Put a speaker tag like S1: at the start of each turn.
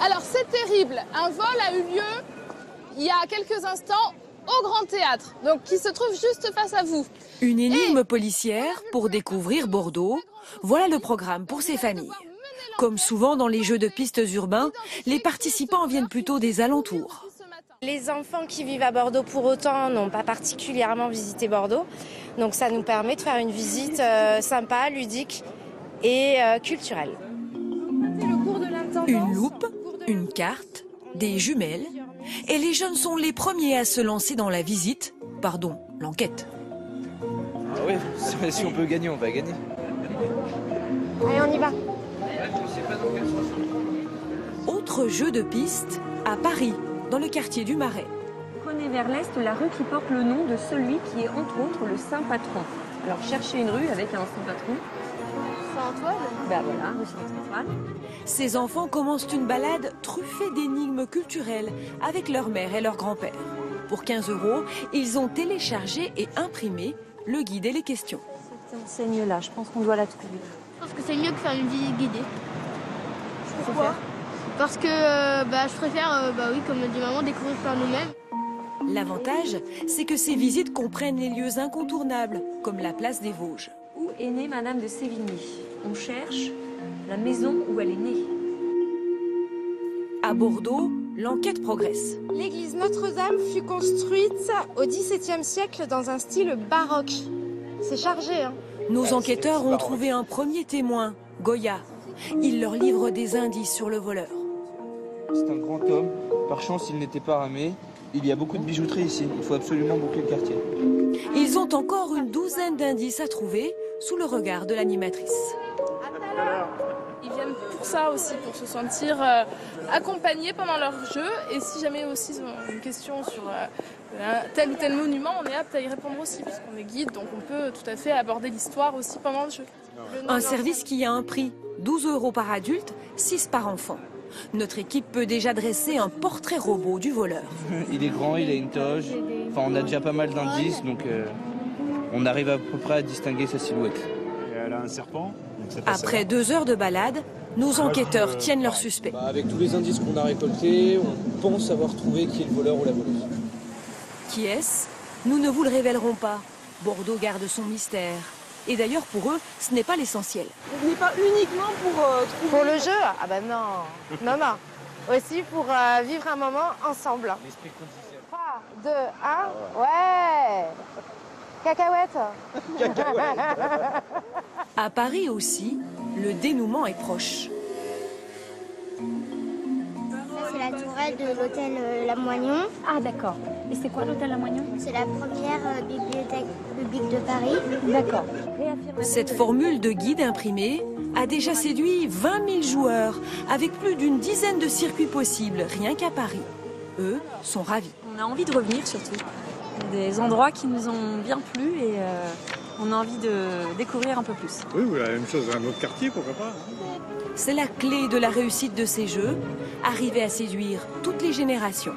S1: Alors c'est terrible, un vol a eu lieu il y a quelques instants au Grand Théâtre, donc qui se trouve juste face à vous.
S2: Une énigme policière pour découvrir Bordeaux. Voilà le programme pour ces familles. Comme souvent dans les jeux de pistes urbains, les participants viennent plutôt des alentours.
S3: Les enfants qui vivent à Bordeaux pour autant n'ont pas particulièrement visité Bordeaux. Donc ça nous permet de faire une visite sympa, ludique et culturelle.
S2: Une loupe, une carte, des jumelles. Et les jeunes sont les premiers à se lancer dans la visite, pardon, l'enquête.
S4: Ah oui, si on peut gagner, on va gagner.
S3: Allez, on y va.
S2: Autre jeu de piste à Paris, dans le quartier du Marais.
S5: Prenez vers l'est la rue qui porte le nom de celui qui est entre autres le Saint Patron. Alors cherchez une rue avec un Saint Patron.
S3: Saint-Antoine ?
S5: Ben voilà, rue Saint-Antoine.
S2: Ces enfants commencent une balade truffée d'énigmes culturelles avec leur mère et leur grand-père. Pour 15 €, ils ont téléchargé et imprimé le guide et les questions.
S5: Cette enseigne-là, je pense qu'on doit la trouver.
S6: Je pense que c'est mieux que faire une visite guidée.
S5: Pourquoi ?
S6: Parce que je préfère, oui, comme dit maman, découvrir par nous-mêmes.
S2: L'avantage, c'est que ces visites comprennent les lieux incontournables, comme la place des Vosges.
S5: Où est née Madame de Sévigné ? On cherche la maison où elle est née.
S2: À Bordeaux, l'enquête progresse.
S3: L'église Notre-Dame fut construite au XVIIe siècle dans un style baroque. C'est chargé, hein.
S2: Nos enquêteurs ont trouvé un premier témoin, Goya. Il leur livre des indices sur le voleur.
S4: C'est un grand homme. Par chance, il n'était pas ramé. Il y a beaucoup de bijouterie ici. Il faut absolument boucler le quartier.
S2: Ils ont encore une douzaine d'indices à trouver sous le regard de l'animatrice.
S1: Ils viennent pour ça aussi, pour se sentir accompagnés pendant leur jeu. Et si jamais aussi ils ont une question sur tel ou tel monument, on est apte à y répondre aussi, puisqu'on est guide, donc on peut tout à fait aborder l'histoire aussi pendant le jeu.
S2: Un service qui a un prix, 12 € par adulte, 6 par enfant. Notre équipe peut déjà dresser un portrait robot du voleur.
S4: Il est grand, il a une toge. Enfin, on a déjà pas mal d'indices, donc on arrive à peu près à distinguer sa silhouette.
S7: Et elle a un serpent.
S2: Après 2 heures de balade, nos enquêteurs tiennent leur suspect.
S8: Avec tous les indices qu'on a récoltés, on pense avoir trouvé qui est le voleur ou la voleuse.
S2: Qui est-ce ? Nous ne vous le révélerons pas. Bordeaux garde son mystère. Et d'ailleurs, pour eux, ce n'est pas l'essentiel.
S1: Vous venez pas uniquement pour trouver...
S3: Pour le jeu ? Ah ben non. Non. Aussi pour vivre un moment ensemble. 3, 2, 1, ouais. Cacahuète.
S2: À Paris aussi, le dénouement est proche.
S9: C'est la tourelle de l'hôtel Lamoignon.
S5: Ah d'accord. Et c'est quoi l'hôtel Lamoignon ?
S9: C'est la première bibliothèque publique de Paris.
S5: D'accord.
S2: Cette formule de guide imprimé a déjà séduit 20 000 joueurs, avec plus d'une dizaine de circuits possibles, rien qu'à Paris. Eux sont ravis.
S5: On a envie de revenir surtout. Il y a des endroits qui nous ont bien plu et on a envie de découvrir un peu plus.
S7: Oui, la même chose dans un autre quartier, pourquoi pas.
S2: C'est la clé de la réussite de ces jeux, arriver à séduire toutes les générations.